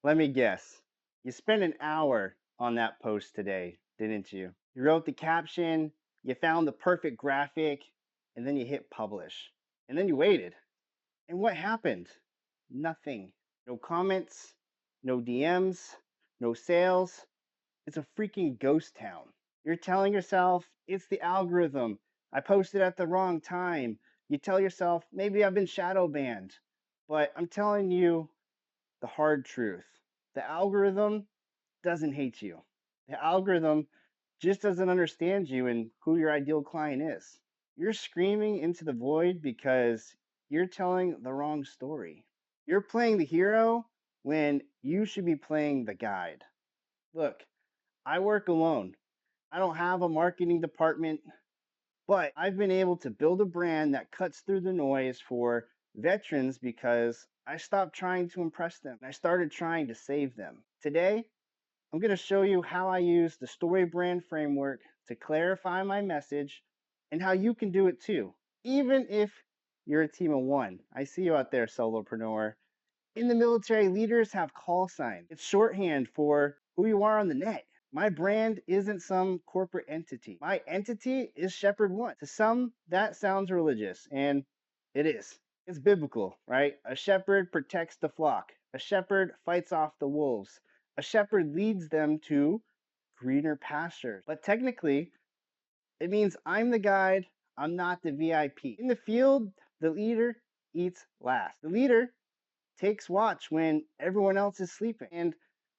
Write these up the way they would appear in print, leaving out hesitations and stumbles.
Let me guess. You spent an hour on that post today, didn't you? You wrote the caption, you found the perfect graphic, and then you hit publish. And then you waited. And what happened? Nothing. No comments, no DMs, no sales. It's a freaking ghost town. You're telling yourself it's the algorithm. I posted at the wrong time. You tell yourself maybe I've been shadow banned. But I'm telling you the hard truth. The algorithm doesn't hate you. The algorithm just doesn't understand you and who your ideal client is. You're screaming into the void because you're telling the wrong story. You're playing the hero when you should be playing the guide. Look, I work alone. I don't have a marketing department, but I've been able to build a brand that cuts through the noise for veterans because I stopped trying to impress them. I started trying to save them. Today, I'm going to show you how I use the StoryBrand framework to clarify my message and how you can do it too, even if you're a team of one. I see you out there, solopreneur. In the military, leaders have call signs. It's shorthand for who you are on the net. My brand isn't some corporate entity. My entity is Shepherd One. To some, that sounds religious, and it is. It's biblical, right? A shepherd protects the flock. A shepherd fights off the wolves. A shepherd leads them to greener pastures. But technically, it means I'm the guide, I'm not the VIP. In the field, the leader eats last. The leader takes watch when everyone else is sleeping. And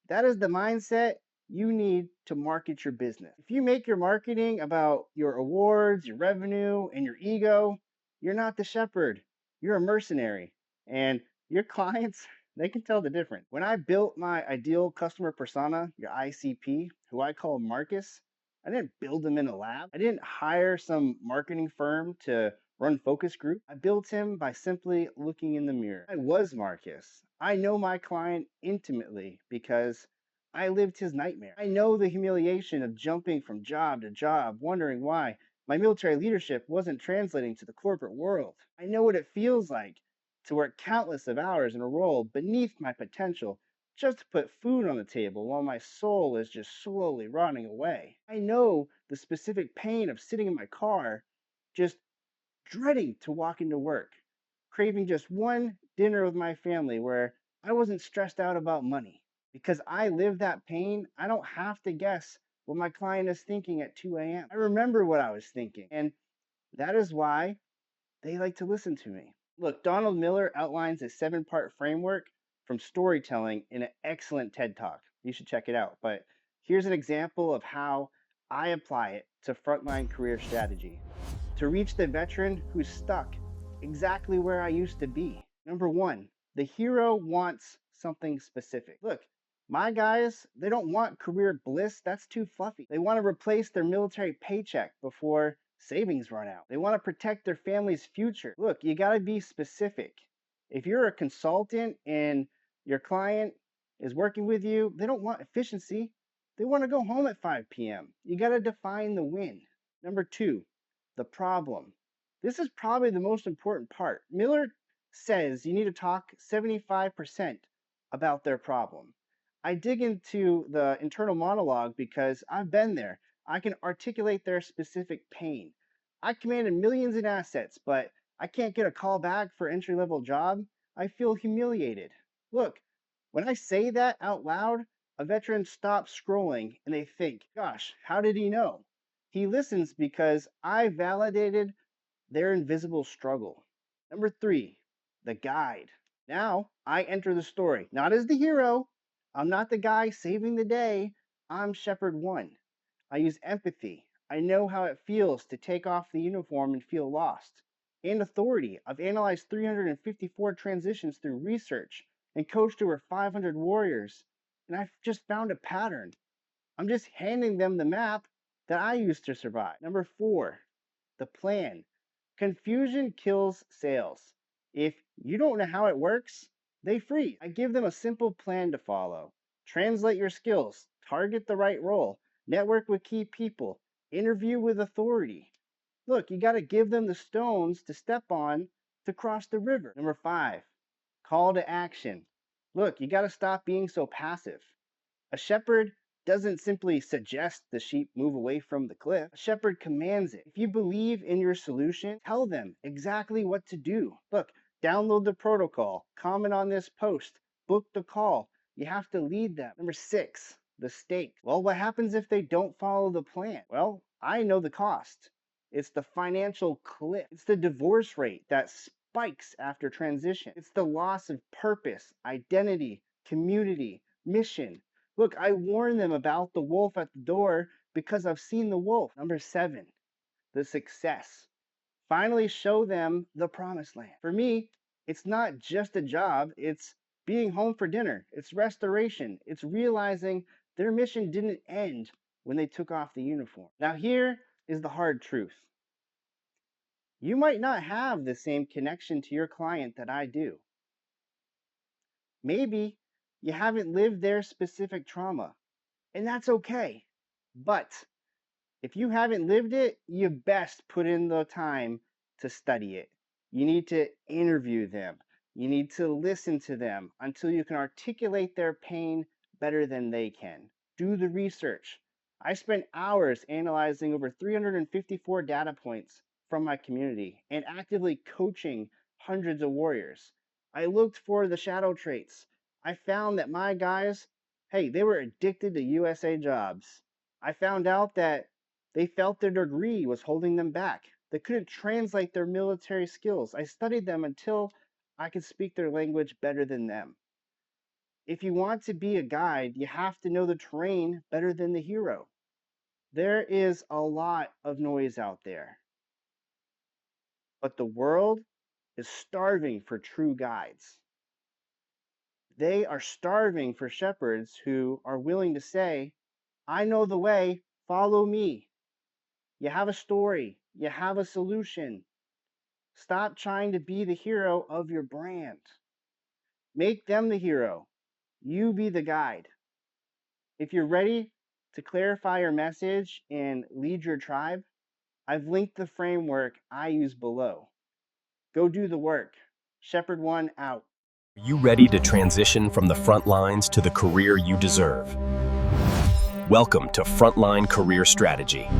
that is the mindset you need to market your business. If you make your marketing about your awards, your revenue, and your ego, you're not the shepherd. You're a mercenary. And your clients, they can tell the difference. When I built my ideal customer persona, your ICP, who I call Marcus, I didn't build him in a lab. I didn't hire some marketing firm to run focus group. I built him by simply looking in the mirror. I was Marcus. I know my client intimately because I lived his nightmare. I know the humiliation of jumping from job to job, wondering why my military leadership wasn't translating to the corporate world. I know what it feels like to work countless of hours in a role beneath my potential just to put food on the table while my soul is just slowly rotting away. I know the specific pain of sitting in my car just dreading to walk into work, craving just one dinner with my family where I wasn't stressed out about money. Because I live that pain, I don't have to guess what my client is thinking at 2 a.m. I remember what I was thinking, and that is why they like to listen to me. Look, Donald Miller outlines a 7-part framework from storytelling in an excellent TED Talk. You should check it out. But here's an example of how I apply it to Frontline Career Strategy to reach the veteran who's stuck exactly where I used to be. Number one, the hero wants something specific. Look, my guys, they don't want career bliss. That's too fluffy. They want to replace their military paycheck before savings run out. They want to protect their family's future. Look, you got to be specific. If you're a consultant and your client is working with you, they don't want efficiency. They want to go home at 5 p.m. You got to define the win. Number two, the problem. This is probably the most important part. Miller says you need to talk 75% about their problem. I dig into the internal monologue because I've been there. I can articulate their specific pain. I commanded millions in assets, but I can't get a call back for entry level job. I feel humiliated. Look, when I say that out loud, a veteran stops scrolling and they think, gosh, how did he know? He listens because I validated their invisible struggle. Number three, the guide. Now I enter the story, not as the hero. I'm not the guy saving the day. I'm Shepherd One. I use empathy. I know how it feels to take off the uniform and feel lost. And authority. I've analyzed 354 transitions through research and coached over 500 warriors. And I've just found a pattern. I'm just handing them the map that I used to survive. Number four, the plan. Confusion kills sales. If you don't know how it works, they freeze. I give them a simple plan to follow. Translate your skills, target the right role, network with key people, interview with authority. Look, you got to give them the stones to step on to cross the river. Number five, call to action. Look, you got to stop being so passive. A shepherd doesn't simply suggest the sheep move away from the cliff. A shepherd commands it. If you believe in your solution, tell them exactly what to do. Look, download the protocol, comment on this post, book the call. You have to lead them. Number 6, the stake. Well, what happens if they don't follow the plan? Well, I know the cost. It's the financial cliff. It's the divorce rate that spikes after transition. It's the loss of purpose, identity, community, mission. Look, I warned them about the wolf at the door because I've seen the wolf. Number 7, the success. Finally show them the promised land. For me, it's not just a job, it's being home for dinner, it's restoration, it's realizing their mission didn't end when they took off the uniform. Now, here is the hard truth. You might not have the same connection to your client that I do. Maybe you haven't lived their specific trauma, and that's okay. But if you haven't lived it, you best put in the time to study it. You need to interview them. You need to listen to them until you can articulate their pain better than they can. Do the research. I spent hours analyzing over 354 data points from my community and actively coaching hundreds of warriors. I looked for the shadow traits. I found that my guys, hey, they were addicted to USA jobs. I found out that they felt their degree was holding them back. They couldn't translate their military skills. I studied them until I could speak their language better than them. If you want to be a guide, you have to know the terrain better than the hero. There is a lot of noise out there, but the world is starving for true guides. They are starving for shepherds who are willing to say, I know the way, follow me. You have a story, you have a solution. Stop trying to be the hero of your brand. Make them the hero. You be the guide. If you're ready to clarify your message and lead your tribe, I've linked the framework I use below. Go do the work. Shepherd One out. Are you ready to transition from the front lines to the career you deserve? Welcome to Frontline Career Strategy.